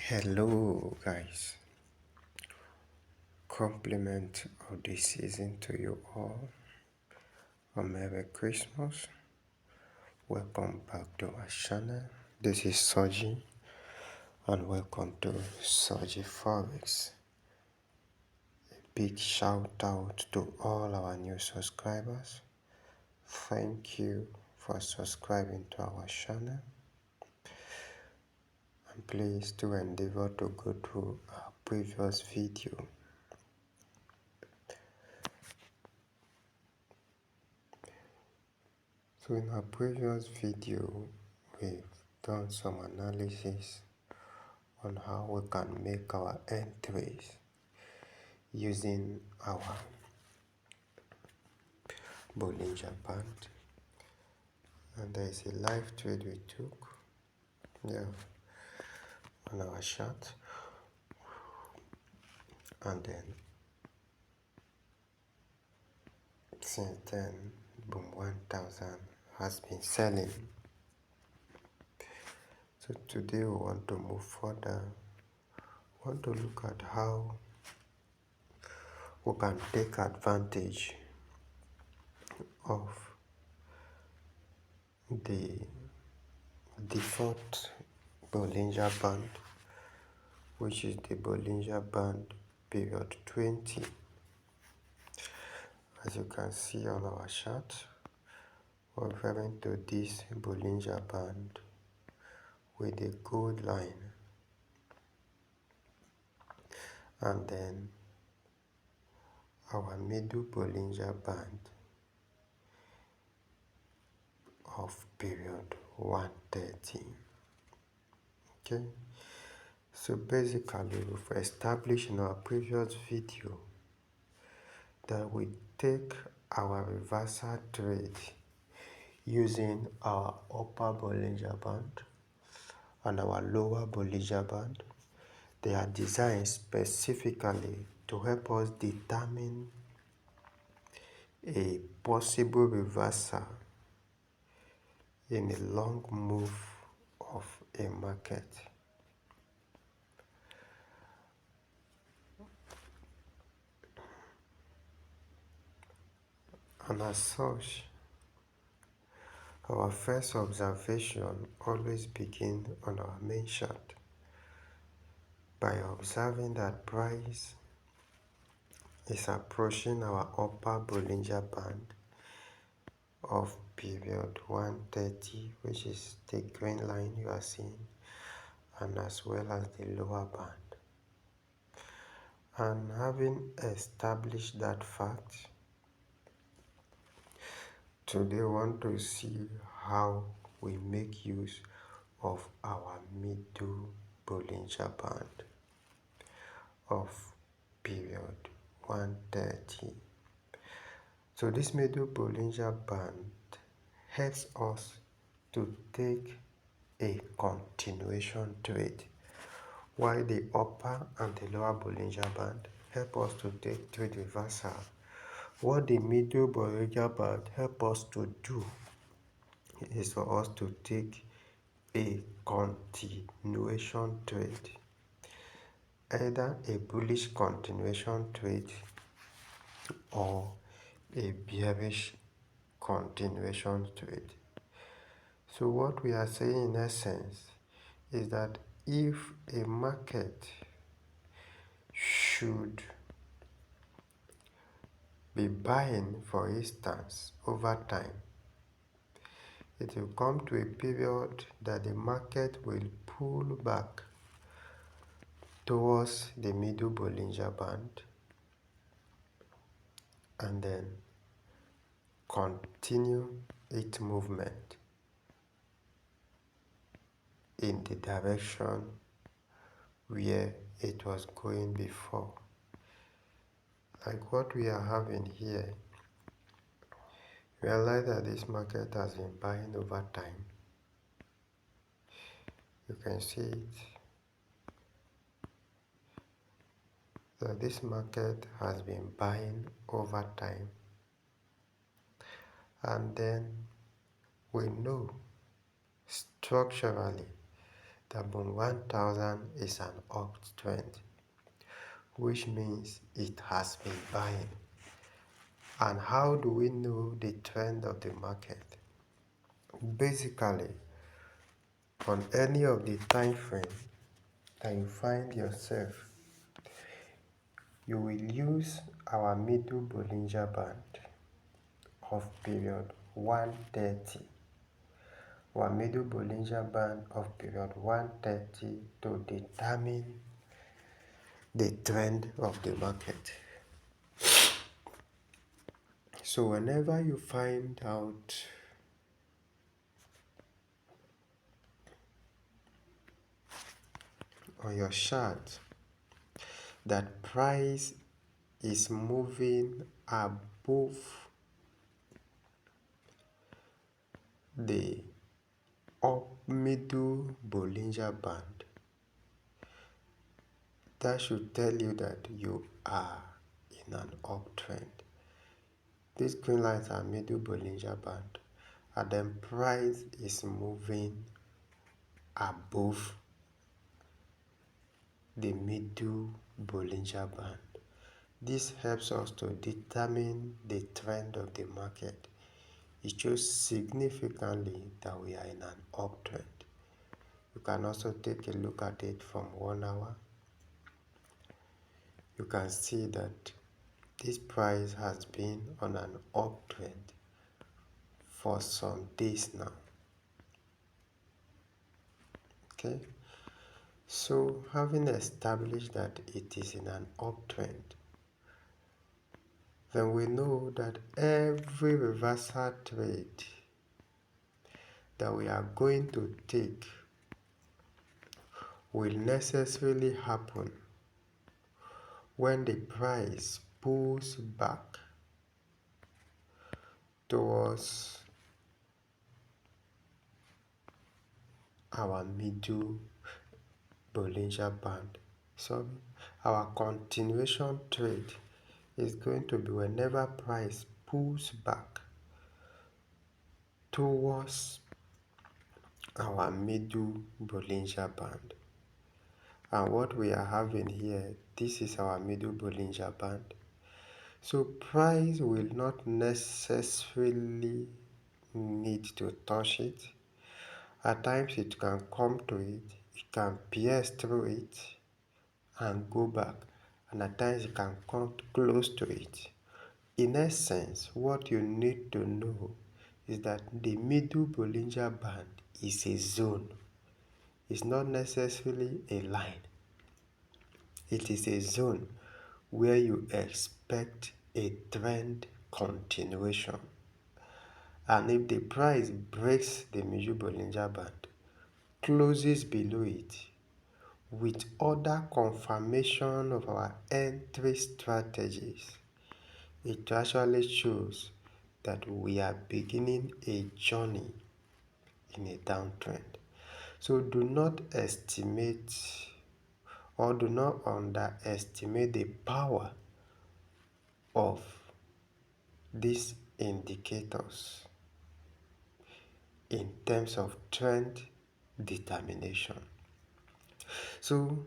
Hello, guys. Compliment of the season to you all. A Merry Christmas. Welcome back to our channel. This is Soji, and welcome to Soji Forex. A big shout out to all our new subscribers. Thank you for subscribing to our channel. And please do endeavor to go through our previous video. So in our previous video, we've done some analysis on how we can make our entries using our Bollinger Band. And there is a live trade we took on our chart. And then since then, boom, 1000 has been selling. So today we want to move further. We want to look at how we can take advantage of the default Bollinger Band, which is the Bollinger Band period 20. As you can see on our chart, we're referring to this Bollinger Band with a gold line, and then our middle Bollinger Band of period 130. Okay, so basically we've established in our previous video that we take our reversal trade using our upper Bollinger Band and our lower Bollinger Band. They are designed specifically to help us determine a possible reversal in a long move of a market. And as such, our first observation always begins on our main chart by observing that price is approaching our upper Bollinger Band of period 130, which is the green line you are seeing, and as well as the lower band. And having established that fact, today we want to see how we make use of our middle Bollinger Band of period 130. So this middle Bollinger Band helps us to take a continuation trade, while the upper and the lower Bollinger Band help us to take trade reversal. What the middle Bollinger Band help us to do is for us to take a continuation trade, either a bullish continuation trade or a bearish continuation trade. So what we are saying in essence is that if a market should be buying, for instance, over time, it will come to a period that the market will pull back towards the middle Bollinger Band and then continue its movement in the direction where it was going before. Like what we are having here, realize that this market has been buying over time. You can see it. That this market has been buying over time. And then we know structurally The bond 1000 is an uptrend, which means it has been buying. And how do we know the trend of the market? Basically, on any of the time frame that you find yourself, you will use our middle Bollinger Band of period 130. Our middle Bollinger Band of period 130 to determine the trend of the market. So whenever you find out on your chart that price is moving above the middle Bollinger Band, that should tell you that you are in an uptrend. These green lines are middle Bollinger Band, and then price is moving above the middle Bollinger Band. This helps us to determine the trend of the market. It shows significantly that we are in an uptrend. You can also take a look at it from 1 hour. You can see that this price has been on an uptrend for some days now. Okay, so having established that it is in an uptrend, then we know that every reversal trade that we are going to take will necessarily happen when the price pulls back towards our middle Bollinger Band. So our continuation trade is going to be whenever price pulls back towards our middle Bollinger Band. And what we are having here, this is our middle Bollinger Band. So price will not necessarily need to touch it. At times it can come to it, it can pierce through it and go back, and at times it can come close to it. In essence, what you need to know is that the middle Bollinger Band is a zone. It's not necessarily a line. It is a zone where you expect a trend continuation. And if the price breaks the middle Bollinger Band, closes below it, with other confirmation of our entry strategies, it actually shows that we are beginning a journey in a downtrend. So do not estimate or do not underestimate the power of these indicators in terms of trend determination. So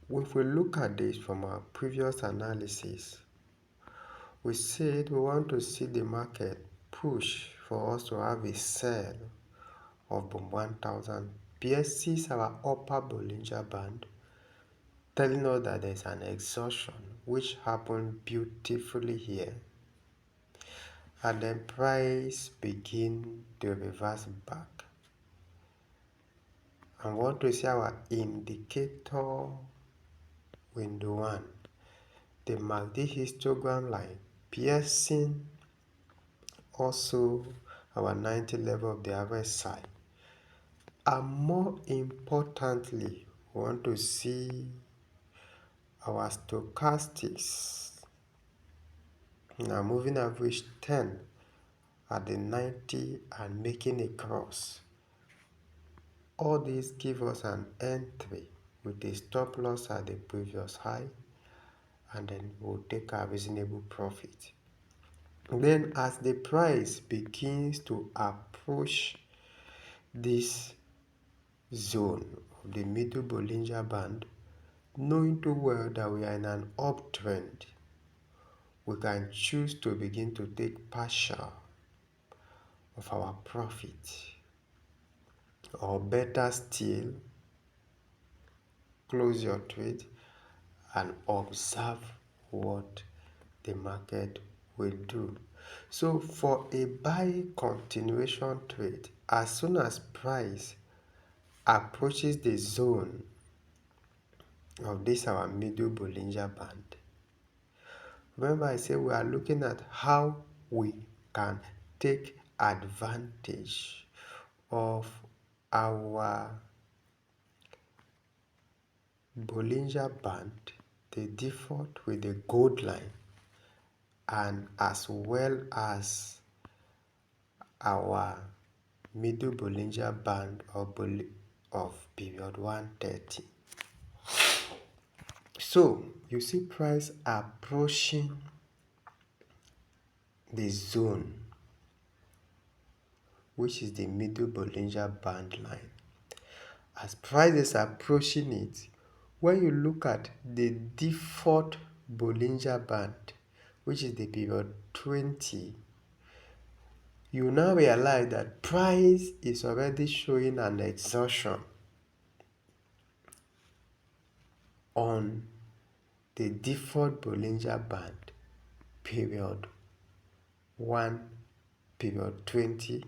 if we look at this from our previous analysis, we said we want to see the market push for us to have a sell of 1000 pierces our upper Bollinger Band, telling us that there's an exhaustion which happened beautifully here, and then price begin to reverse back. And want to see our indicator window 1, the MACD histogram line piercing also our 90 level of the average side. And more importantly, we want to see our stochastics, now moving average 10 at the 90 and making a cross. All these give us an entry with a stop loss at the previous high, and then we'll take a reasonable profit. Then as the price begins to approach this zone of the Middle Bollinger Band, knowing too well that we are in an uptrend, we can choose to begin to take partial of our profit, or better still, close your trade and observe what the market will do. So for a buy continuation trade, as soon as price approaches the zone of this our Middle Bollinger Band, remember I said we are looking at how we can take advantage of our Bollinger Band, the default with the gold line, and as well as our Middle Bollinger Band of period 130. So you see price approaching the zone, which is the Middle Bollinger Band line. As price is approaching it, when you look at the default Bollinger Band, which is the period 20, you now realize that price is already showing an exhaustion on the default Bollinger Band, period 1, period 20.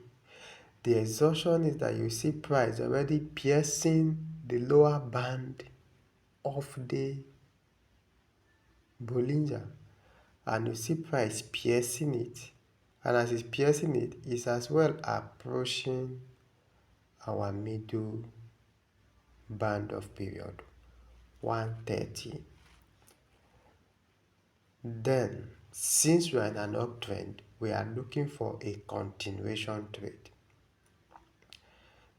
The exhaustion is that you see price already piercing the lower band of the Bollinger, and you see price piercing it, and as it's piercing it, it's as well approaching our middle band of period 130. Then, since we are in an uptrend, we are looking for a continuation trade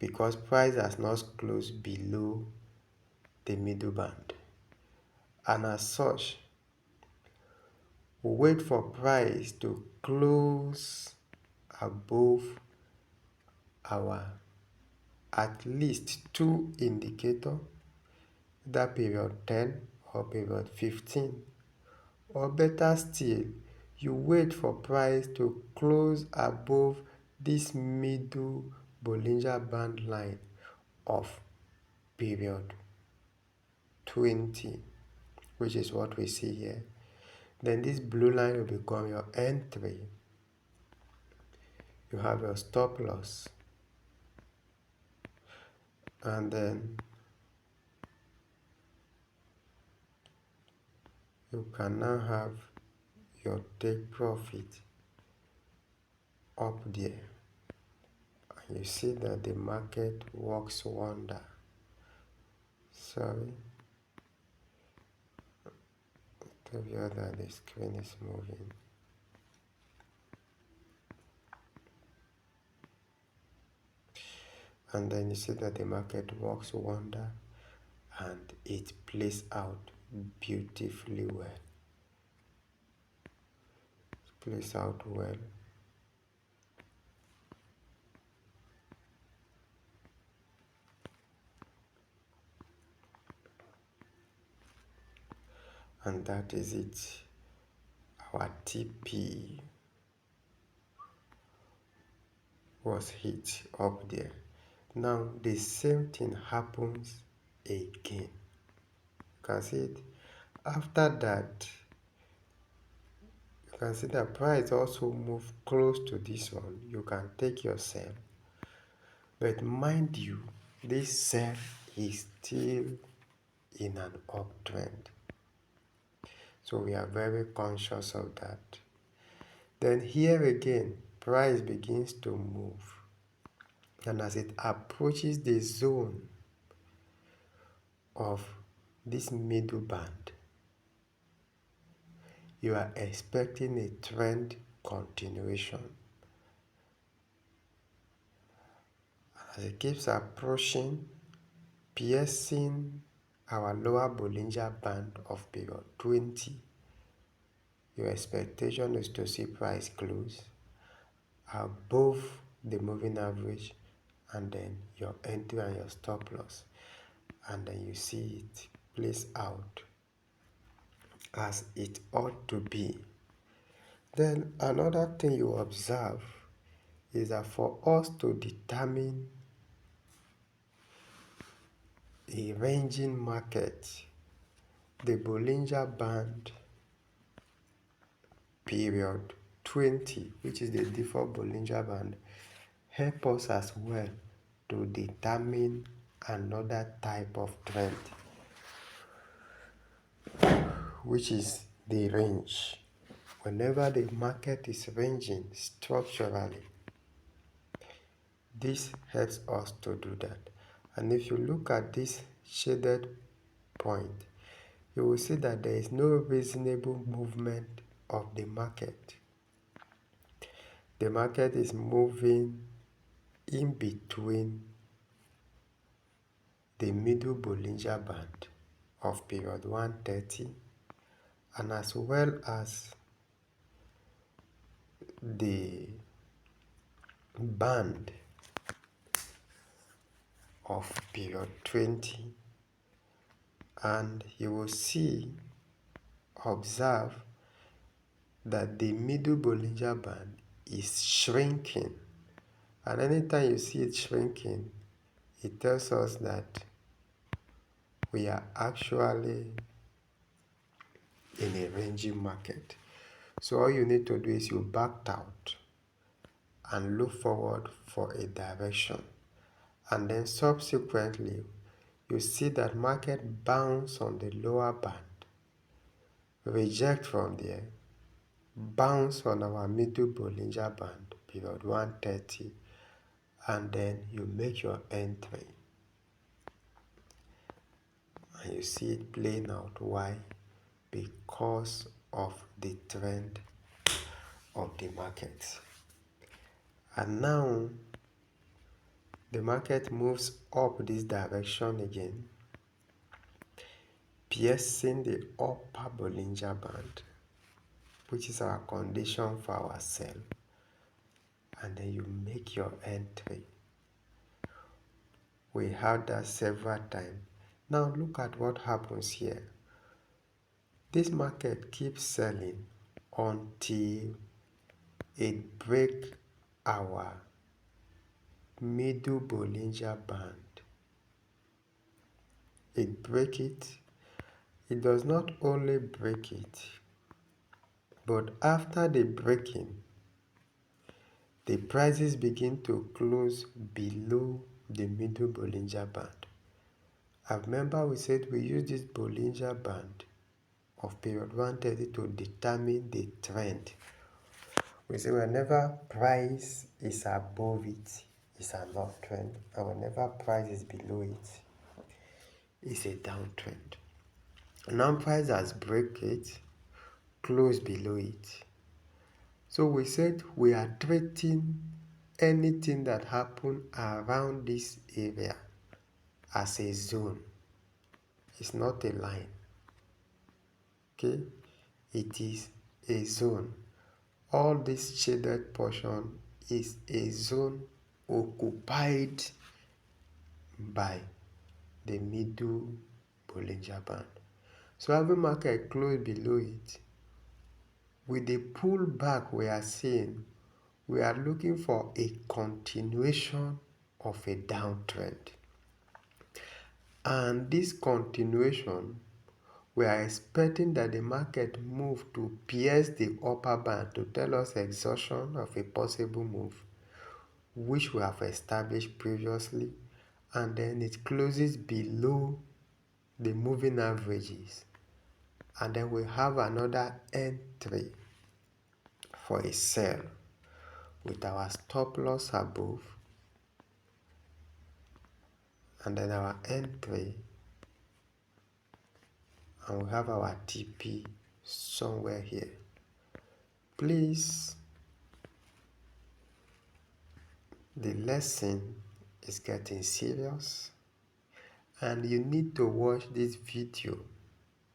because price has not closed below the middle band, and as such, we wait for price to close above our at least two indicator, that period 10 or period 15, or better still, you wait for price to close above this Middle Bollinger Band line of period 20, which is what we see here. Then this blue line will become your entry. You have your stop loss, and then you can now have your take profit up there, and you see that the market works wonder. Sorry, to be honest, that the screen is moving. And then you see that the market works wonder, and it plays out beautifully well. It plays out well. And that is it. Our TP was hit up there. Now the same thing happens again. You can see it. After that, you can see the price also move close to this one. You can take your sell. But mind you, this sell is still in an uptrend. So we are very conscious of that. Then here again, price begins to move. And as it approaches the zone of this middle band, you are expecting a trend continuation. As it keeps approaching, piercing our lower Bollinger Band of period 20, your expectation is to see price close above the moving average, and then your entry and your stop loss. and then you see it plays out as it ought to be. Then another thing you observe is that for us to determine a ranging market, the Bollinger Band period 20, which is the default Bollinger Band, help us as well to determine another type of trend, which is the range. Whenever the market is ranging structurally, this helps us to do that. And if you look at this shaded point, you will see that there is no reasonable movement of the market. The market is moving in between the middle Bollinger Band of period 130 and as well as the band of period 20, and you will observe that the middle Bollinger Band is shrinking, and anytime you see it shrinking, it tells us that we are actually in a ranging market. So all you need to do is you backed out and look forward for a direction, and then subsequently you see that market bounce on the lower band, reject from there, bounce on our middle Bollinger Band period 130, and then you make your entry and you see it playing out. Why? Because of the trend of the market. And now the market moves up this direction again, piercing the upper Bollinger Band, which is our condition for our sell, and then you make your entry. We had that several times. Now look at what happens here. This market keeps selling until it breaks our middle Bollinger Band. It breaks it. It does not only break it, but after the breaking, the prices begin to close below the middle Bollinger Band. I remember we said we use this Bollinger Band of period 130 to determine the trend. We say whenever price is above it, it's an uptrend, and whenever price is below it, it's a downtrend. Now price has break it, close below it. So we said we are treating anything that happens around this area as a zone. It's not a line. Okay? It is a zone. All this shaded portion is a zone occupied by the middle Bollinger Band. So every market closed below it. With the pullback we are seeing, we are looking for a continuation of a downtrend. And this continuation, we are expecting that the market move to pierce the upper band to tell us exhaustion of a possible move, which we have established previously, and then it closes below the moving averages, and then we have another entry for a sell with our stop loss above, and then our entry, and we have our TP somewhere here. Please, the lesson is getting serious, and you need to watch this video,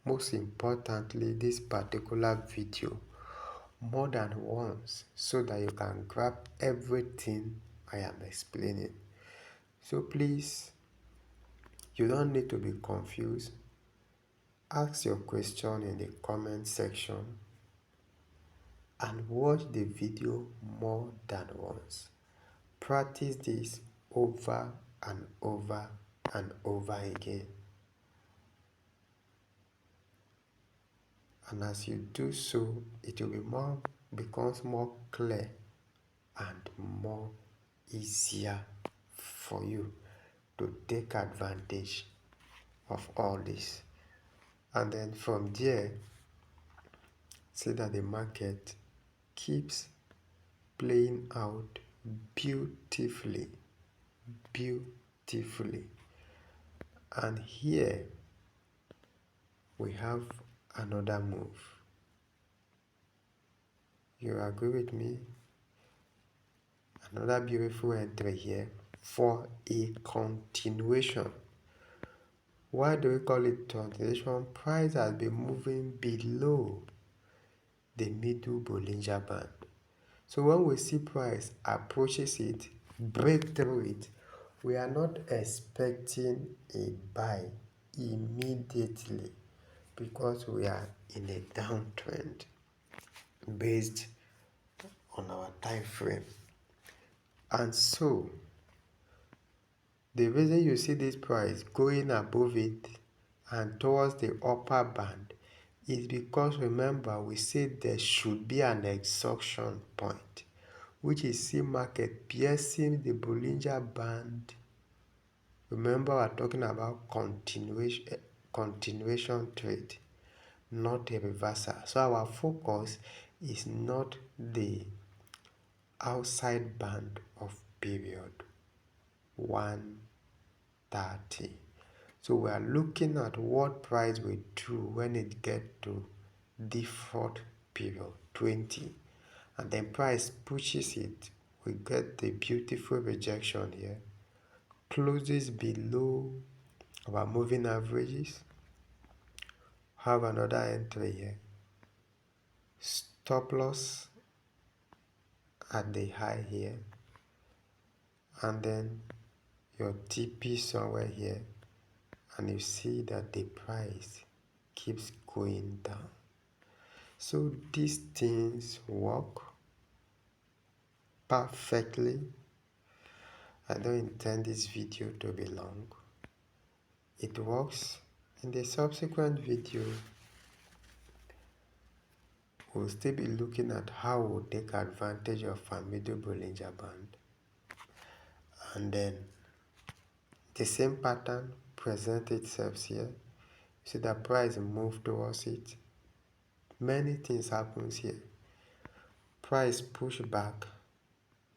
most importantly this particular video, more than once, so that you can grab everything I am explaining. So please You don't need to be confused. Ask your question in the comment section and watch the video more than once. Practice this over and over and over again. And as you do so, it will becomes more clear and more easier for you to take advantage of all this. And then from there, see that the market keeps playing out beautifully. And here we have another move. You agree with me? Another beautiful entry here for a continuation. Why do we call it continuation? Price has been moving below the middle Bollinger Band. So when we see price approaches it, break through it, we are not expecting a buy immediately because we are in a downtrend based on our time frame. And so the reason you see this price going above it and towards the upper band is because, remember, we said there should be an exhaustion point, which is see market piercing the Bollinger Band. Remember, we're talking about continuation trade, not a reversal. So our focus is not the outside band of period 130. So we are looking at what price will do when it gets to default period 20, and then price pushes it. We get the beautiful rejection here, closes below our moving averages. Have another entry here, stop loss at the high here, and then your TP somewhere here, and you see that the price keeps going down. So these things work perfectly. I don't intend this video to be long. It works. In the subsequent video, we'll still be looking at how we'll take advantage of our middle Bollinger Band. And then the same pattern presents itself here. See the price move towards it. Many things happens here. Price push back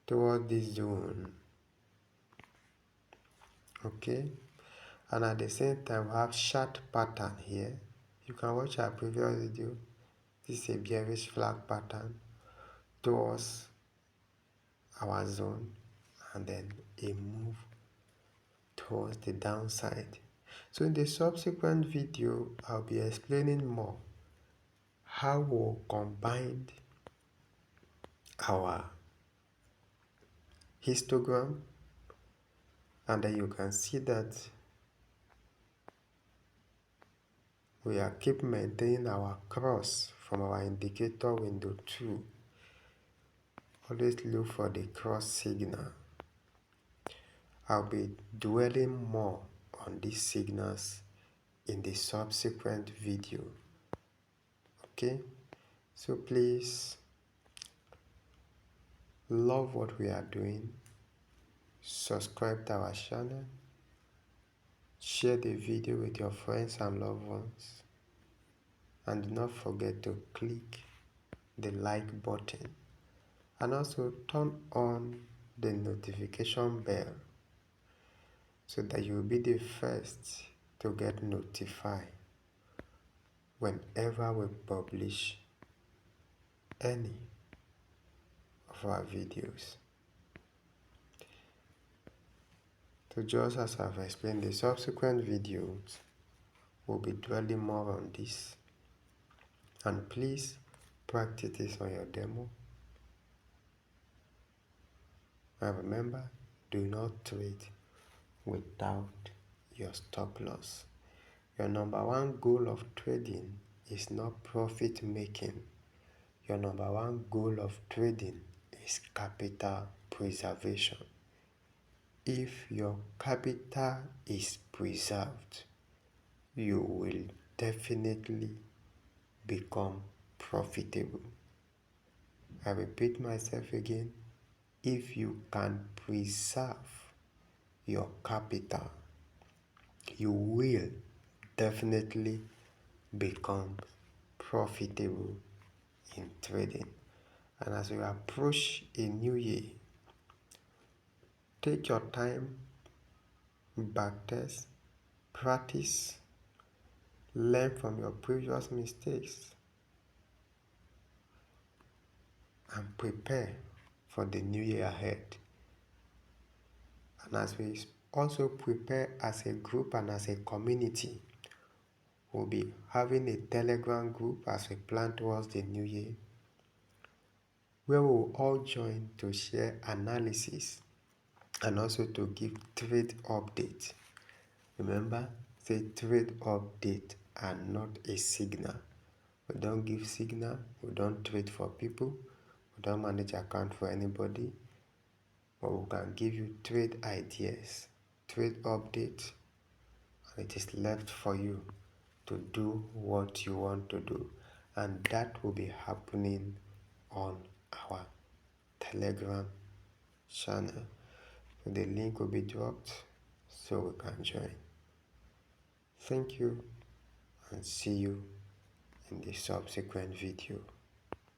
toward this zone. Okay, and at the same time we have short pattern here. You can watch our previous video. This is a bearish flag pattern towards our zone, and then a move towards the downside. So in the subsequent video, I'll be explaining more how we'll combine our histogram, and then you can see that we are keep maintaining our cross from our indicator window 2. Always look for the cross signal. I'll be dwelling more on these signals in the subsequent video. Okay, so please love what we are doing. Subscribe to our channel. Share the video with your friends and loved ones. And do not forget to click the like button. And also turn on the notification bell so that you will be the first to get notified whenever we publish any of our videos. So just as I've explained, the subsequent videos will be dwelling more on this. And please practice this on your demo. And remember, do not trade without your stop loss. Your number one goal of trading is not profit making. Your number one goal of trading is capital preservation. If your capital is preserved, you will definitely become profitable. I repeat myself again. If you can preserve your capital, you will definitely become profitable in trading. And as you approach a new year, take your time, backtest, practice, learn from your previous mistakes, and prepare for the new year ahead. And as we also prepare as a group and as a community, we'll be having a Telegram group as we plan towards the new year, where we'll all join to share analysis and also to give trade updates. Remember, say trade update and not a signal. We don't give signal, we don't trade for people, we don't manage account for anybody, but we can give you trade ideas, trade updates, and it is left for you to do what you want to do. And that will be happening on our Telegram channel. So the link will be dropped so we can join. Thank you and see you in the subsequent video.